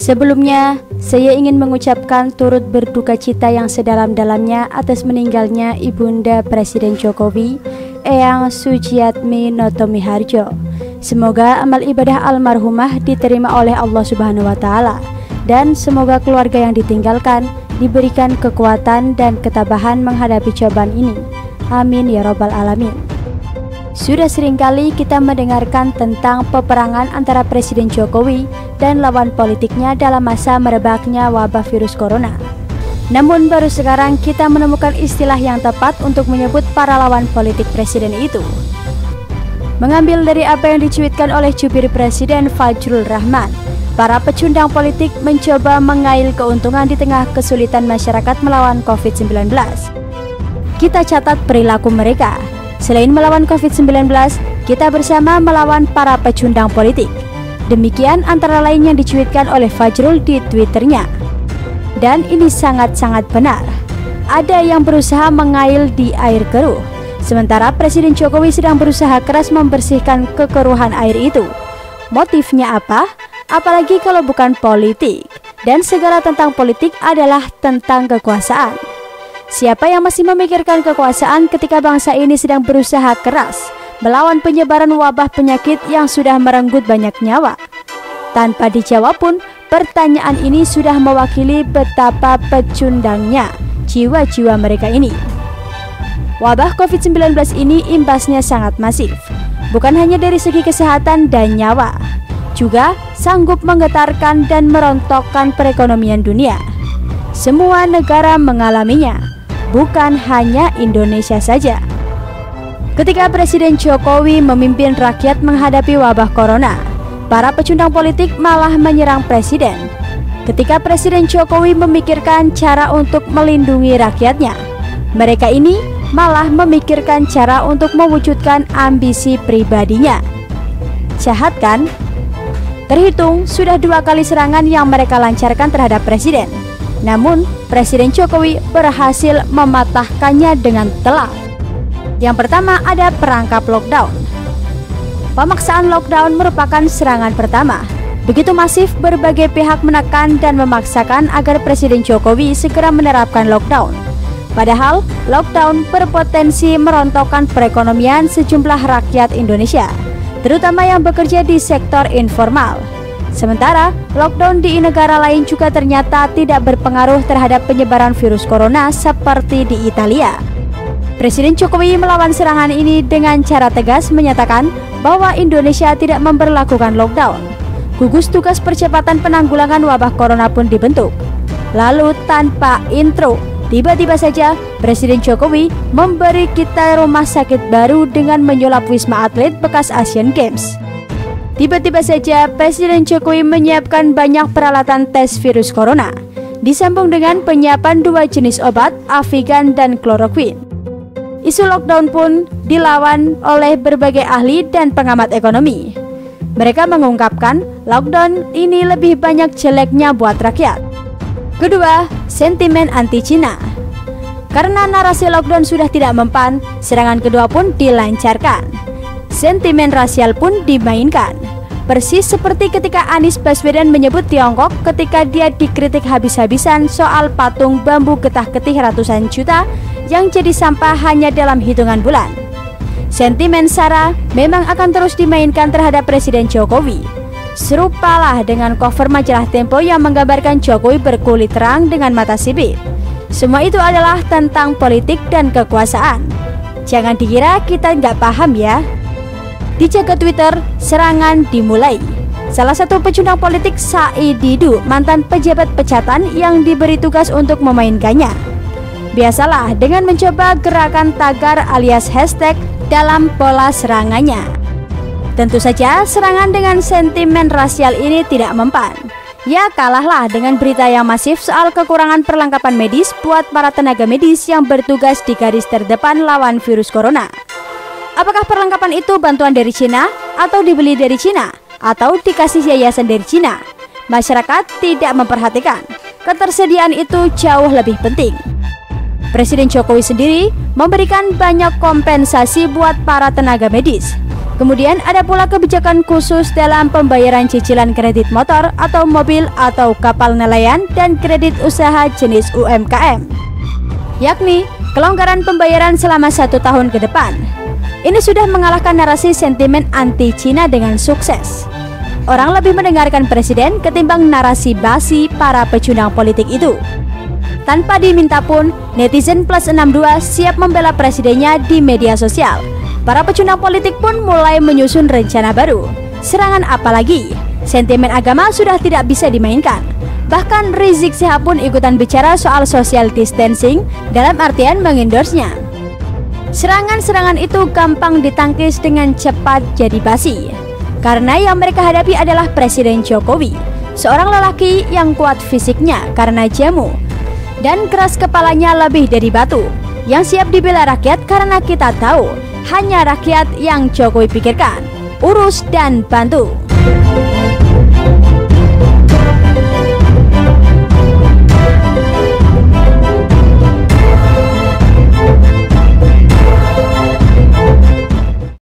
Sebelumnya, saya ingin mengucapkan turut berduka cita yang sedalam-dalamnya atas meninggalnya Ibunda Presiden Jokowi, Eyang Sujiatmi Notomiharjo. Semoga amal ibadah almarhumah diterima oleh Allah Subhanahu wa Ta'ala, dan semoga keluarga yang ditinggalkan diberikan kekuatan dan ketabahan menghadapi cobaan ini. Amin ya Rabbal Alamin. Sudah seringkali kita mendengarkan tentang peperangan antara Presiden Jokowi dan lawan politiknya dalam masa merebaknya wabah virus corona. Namun baru sekarang kita menemukan istilah yang tepat untuk menyebut para lawan politik presiden itu. Mengambil dari apa yang dicuitkan oleh jubir Presiden Fajrul Rahman, para pecundang politik mencoba mengail keuntungan di tengah kesulitan masyarakat melawan COVID-19. Kita catat perilaku mereka. Selain melawan COVID-19, kita bersama melawan para pecundang politik. Demikian antara lain yang dicuitkan oleh Fajrul di Twitternya. Dan ini sangat-sangat benar. Ada yang berusaha mengail di air keruh, sementara Presiden Jokowi sedang berusaha keras membersihkan kekeruhan air itu. Motifnya apa? Apalagi kalau bukan politik. Dan segala tentang politik adalah tentang kekuasaan. Siapa yang masih memikirkan kekuasaan ketika bangsa ini sedang berusaha keras melawan penyebaran wabah penyakit yang sudah merenggut banyak nyawa? Tanpa dijawab pun, pertanyaan ini sudah mewakili betapa pecundangnya jiwa-jiwa mereka ini. Wabah COVID-19 ini imbasnya sangat masif, bukan hanya dari segi kesehatan dan nyawa, juga sanggup menggetarkan dan merontokkan perekonomian dunia. Semua negara mengalaminya, bukan hanya Indonesia saja. Ketika Presiden Jokowi memimpin rakyat menghadapi wabah corona, para pecundang politik malah menyerang Presiden. Ketika Presiden Jokowi memikirkan cara untuk melindungi rakyatnya, mereka ini malah memikirkan cara untuk mewujudkan ambisi pribadinya. Jahat kan? Terhitung sudah 2 kali serangan yang mereka lancarkan terhadap Presiden. Namun, Presiden Jokowi berhasil mematahkannya dengan telak. Yang pertama ada perangkap lockdown. Pemaksaan lockdown merupakan serangan pertama. Begitu masif, berbagai pihak menekan dan memaksakan agar Presiden Jokowi segera menerapkan lockdown. Padahal, lockdown berpotensi merontokkan perekonomian sejumlah rakyat Indonesia, terutama yang bekerja di sektor informal. Sementara, lockdown di negara lain juga ternyata tidak berpengaruh terhadap penyebaran virus corona seperti di Italia. Presiden Jokowi melawan serangan ini dengan cara tegas menyatakan bahwa Indonesia tidak memberlakukan lockdown. Gugus Tugas Percepatan Penanggulangan Wabah Corona pun dibentuk. Lalu tanpa intro, tiba-tiba saja Presiden Jokowi memberi kita rumah sakit baru dengan menyulap Wisma Atlet bekas Asian Games. Tiba-tiba saja Presiden Jokowi menyiapkan banyak peralatan tes virus corona, disambung dengan penyiapan 2 jenis obat, Avigan dan Chloroquine. Isu lockdown pun dilawan oleh berbagai ahli dan pengamat ekonomi. Mereka mengungkapkan lockdown ini lebih banyak jeleknya buat rakyat. Kedua, sentimen anti-Cina. Karena narasi lockdown sudah tidak mempan, serangan kedua pun dilancarkan. Sentimen rasial pun dimainkan. Persis seperti ketika Anies Baswedan menyebut Tiongkok ketika dia dikritik habis-habisan soal patung bambu getah-getih ratusan juta yang jadi sampah hanya dalam hitungan bulan. Sentimen SARA memang akan terus dimainkan terhadap Presiden Jokowi. Serupalah dengan cover majalah Tempo yang menggambarkan Jokowi berkulit terang dengan mata sipit. Semua itu adalah tentang politik dan kekuasaan. Jangan dikira kita nggak paham ya. Dicek ke Twitter, serangan dimulai. Salah satu pecundang politik, Said Didu, mantan pejabat pecatan yang diberi tugas untuk memainkannya. Biasalah dengan mencoba gerakan tagar alias hashtag dalam pola serangannya. Tentu saja serangan dengan sentimen rasial ini tidak mempan. Ya kalahlah dengan berita yang masif soal kekurangan perlengkapan medis buat para tenaga medis yang bertugas di garis terdepan lawan virus corona. Apakah perlengkapan itu bantuan dari Cina, atau dibeli dari Cina, atau dikasih yayasan dari Cina? Masyarakat tidak memperhatikan. Ketersediaan itu jauh lebih penting. Presiden Jokowi sendiri memberikan banyak kompensasi buat para tenaga medis. Kemudian ada pula kebijakan khusus dalam pembayaran cicilan kredit motor atau mobil atau kapal nelayan dan kredit usaha jenis UMKM, yakni kelonggaran pembayaran selama 1 tahun ke depan. Ini sudah mengalahkan narasi sentimen anti-Cina dengan sukses. Orang lebih mendengarkan presiden ketimbang narasi basi para pecundang politik itu. Tanpa diminta pun, netizen plus 62 siap membela presidennya di media sosial. Para pecundang politik pun mulai menyusun rencana baru. Serangan apa lagi? Sentimen agama sudah tidak bisa dimainkan. Bahkan Rizik Syihab pun ikutan bicara soal social distancing dalam artian mengendorse-nya. Serangan-serangan itu gampang ditangkis dengan cepat jadi basi. Karena yang mereka hadapi adalah Presiden Jokowi, seorang lelaki yang kuat fisiknya karena jamu dan keras kepalanya lebih dari batu, yang siap dibela rakyat karena kita tahu hanya rakyat yang Jokowi pikirkan, urus dan bantu.